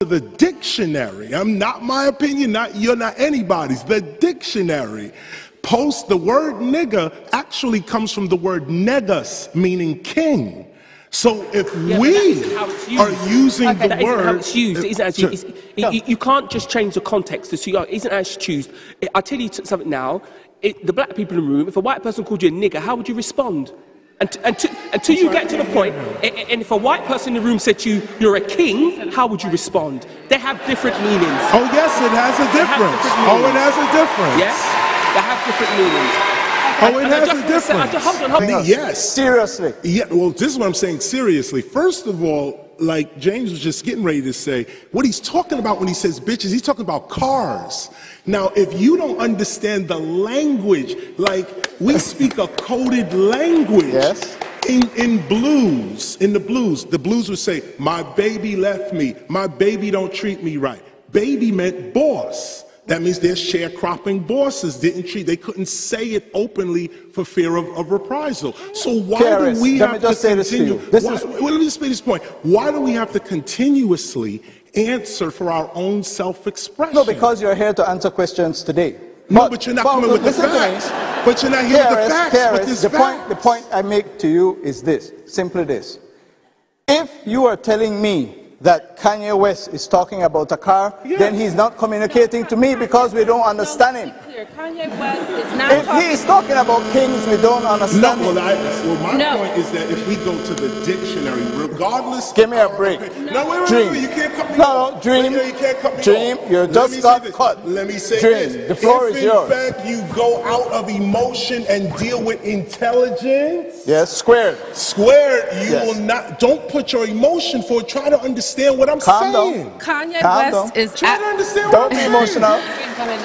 The dictionary, not my opinion, you're not anybody's, the dictionary, the word nigger actually comes from the word negus, meaning king. So if we are using the word... How it's used. It isn't actually, you can't just change the context. It isn't actually used. I'll tell you something now. The black people in the room, if a white person called you a nigger, how would you respond? Until you get to the point, and if a white person in the room said to you, you're a king, how would you respond? They have different meanings. Oh, yes, it has a difference. Oh, it has a difference. Yes, they have different meanings. Oh, it has a difference. Hold on. Yes. Seriously. Yeah, well, this is what I'm saying seriously. First of all, like James was just getting ready to say, what he's talking about when he says bitches, he's talking about cars. Now, if you don't understand the language, like we speak a coded language. Yes. In blues, the blues would say, my baby left me, my baby don't treat me right. Baby meant boss. That means their sharecropping bosses they couldn't say it openly for fear of reprisal. So why do we have to continue? Let me just make this point. Why do we have to continuously answer for our own self-expression? No, because you're here to answer questions today. No, but you're not coming with the facts. But you're not here with the facts. The point I make to you is this, simply this. If you are telling me that Kanye West is talking about a car, then he's not communicating to me because we don't understand him. Kanye West is not if he is talking about kings, we don't understand him. My point is that if we go to the dictionary, regardless... Give me a break. Wait, you can't cut me off. Dream, you just got cut. Let me say this. The floor is yours. If in fact you go out of emotion and deal with intelligence... Yes, squared. You will not... Don't put your emotion for it. Try to understand what I'm saying. Kanye West is... Try to understand what I'm saying. Don't be emotional.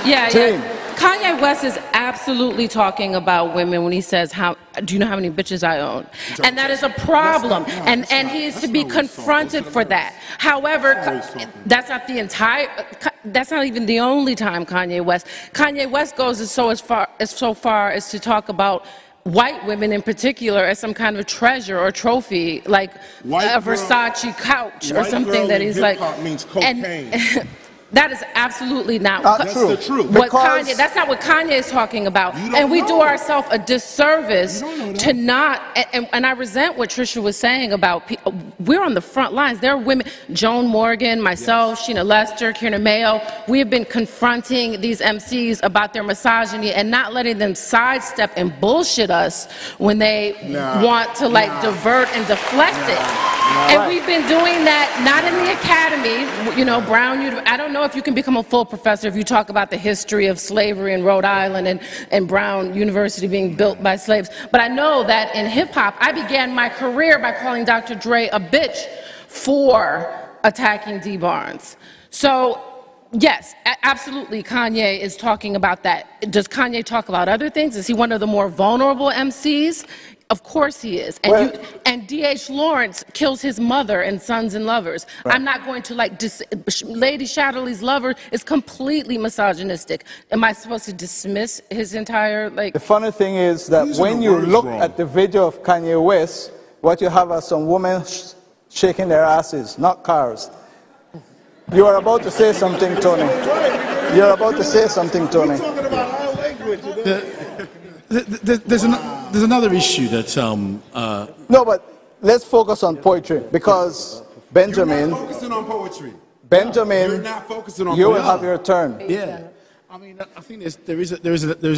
Yeah. Kanye West is absolutely talking about women when he says, do you know how many bitches I own? And that is a problem. And he is to be confronted for that. However, that's not even the only time Kanye West goes so far as to talk about white women in particular as some kind of treasure or trophy, like a Versace couch or something that he's like. Means cocaine. That is absolutely not true. That's not what Kanye is talking about. And we do ourselves a disservice to not, and I resent what Trisha was saying about, we're on the front lines. There are women, Joan Morgan, myself, Sheena Lester, Kierna Mayo, we have been confronting these MCs about their misogyny and not letting them sidestep and bullshit us when they want to divert and deflect it. And we've been doing that, not in the academy, Brown, I don't know if you can become a full professor if you talk about the history of slavery in Rhode Island and Brown University being built by slaves. But I know that in hip-hop, I began my career by calling Dr. Dre a bitch for attacking Dee Barnes. So, yes, absolutely, Kanye is talking about that. Does Kanye talk about other things? Is he one of the more vulnerable MCs? Of course he is. And D.H. Lawrence kills his mother in Sons and Lovers. Right. I'm not going to Lady Chatterley's lover is completely misogynistic. Am I supposed to dismiss his entire The funny thing is that when you look at the video of Kanye West, what you have are some women shaking their asses, not cars. You are about to say something, Tony. You're about to say something, Tony. We're talking about our language. There's another issue that no, but let's focus on poetry because Benjamin. You're not focusing on poetry. Benjamin, you're not focusing on you will have your turn. Yeah, I mean, I think there is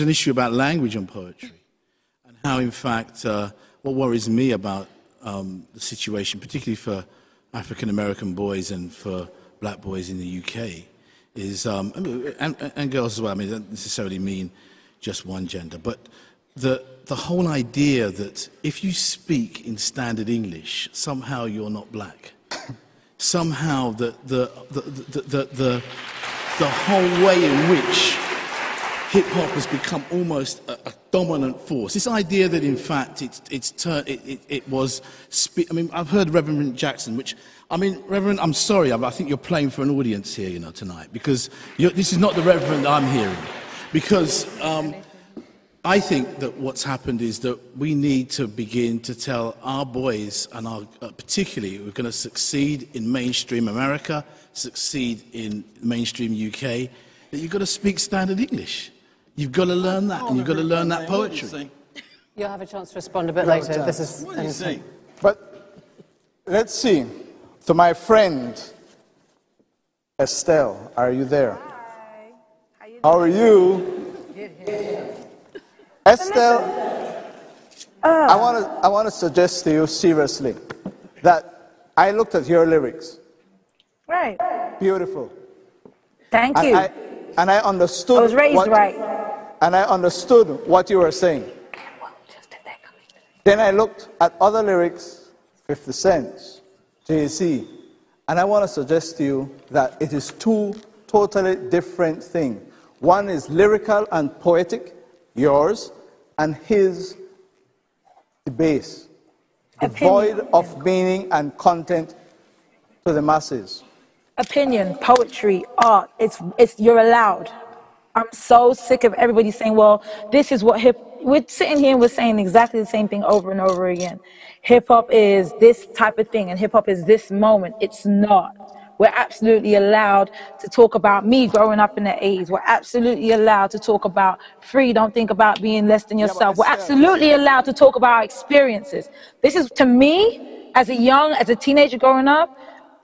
an issue about language and poetry, and how, in fact, what worries me about the situation, particularly for African American boys and for black boys in the UK, is and girls as well. I mean, it doesn't necessarily mean just one gender, but the whole idea that if you speak in standard English, somehow you're not black. Somehow the whole way in which hip-hop has become almost a dominant force. This idea that, in fact, it was... I mean, I've heard Reverend Jackson, which... I mean, Reverend, I'm sorry, I think you're playing for an audience here, tonight, because this is not the Reverend I'm hearing. Because I think that what's happened is that we need to begin to tell our boys, and our, particularly, we're going to succeed in mainstream America, succeed in mainstream UK, that you've got to speak standard English. You've got to learn that, and you've got to learn that poetry. You'll have a chance to respond a bit later. This is. What do you say? But let's see. To my friend Estelle, are you there? Hi. How are you? Estelle, I want to suggest to you seriously that I looked at your lyrics. Right. Beautiful. Thank you. And I understood. I was raised right. And I understood what you were saying. Then I looked at other lyrics, 50 Cent, Jay-Z, and I want to suggest to you that it is two totally different things. One is lyrical and poetic, yours, and his, the bass, devoid of meaning and content to the masses. Opinion, poetry, art, you're allowed. I'm so sick of everybody saying, well, this is what we're sitting here and we're saying exactly the same thing over and over again. Hip-hop is this type of thing and hip-hop is this moment. It's not. We're absolutely allowed to talk about me growing up in the 80s. We're absolutely allowed to talk about free, don't think about being less than yourself. We're absolutely allowed to talk about our experiences. This is, to me, as a teenager growing up,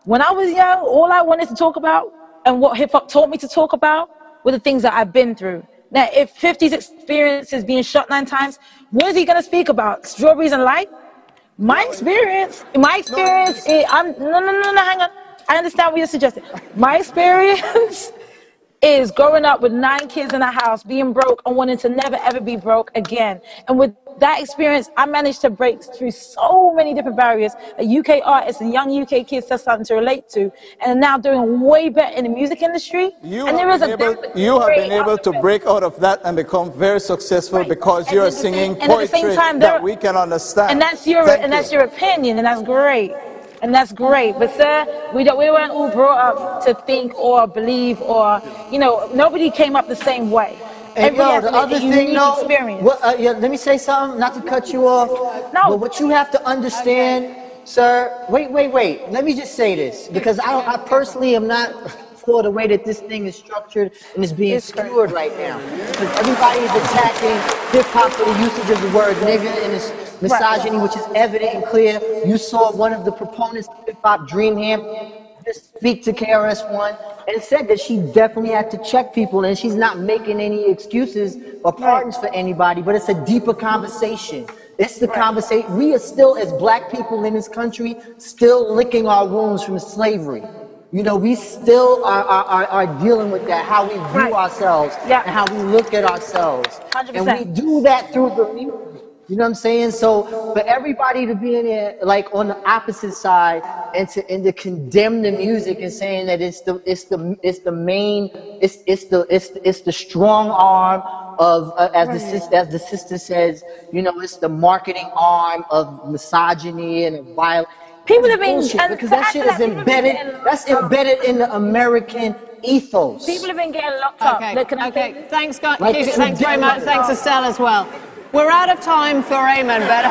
when I was young, all I wanted to talk about and what hip-hop taught me to talk about were the things that I've been through. Now, if 50's experience is being shot 9 times, what is he going to speak about? Strawberries and light? My experience is, hang on. I understand what you're suggesting. My experience is growing up with 9 kids in a house, being broke and wanting to never ever be broke again. And with that experience, I managed to break through so many different barriers that UK artists and young UK kids are starting to relate to, and are now doing way better in the music industry. You have been able to break out of that and become very successful because you're singing poetry that we can understand. And that's your opinion, and that's great. And that's great, but sir, we weren't all brought up to think or believe or, nobody came up the same way. And the other thing, let me say something, not to cut you off. No. But what you have to understand, sir, wait. Let me just say this, because I personally am not for the way that this thing is structured and is being skewed right now. Because everybody is attacking hip-hop for the usage of the word nigga and its misogyny, which is evident and clear. You saw one of the proponents of hip-hop, Dreamham, just speak to KRS-One and said that she definitely had to check people, and she's not making any excuses or pardons for anybody, but it's a deeper conversation. It's the conversation. We are still, as black people in this country, still licking our wounds from slavery. We still are dealing with that, how we view ourselves and how we look at ourselves. 100%. And we do that through the music. You know what I'm saying? So for everybody to be in there, like on the opposite side, and to condemn the music and saying that it's the strong arm of as the sister says, it's the marketing arm of misogyny and violence. People have been, because that shit is embedded. That's embedded in the American ethos. People have been getting locked up. Okay. Thanks, guys. Thanks very much. Thanks, Estelle, as well. We're out of time for Amen, but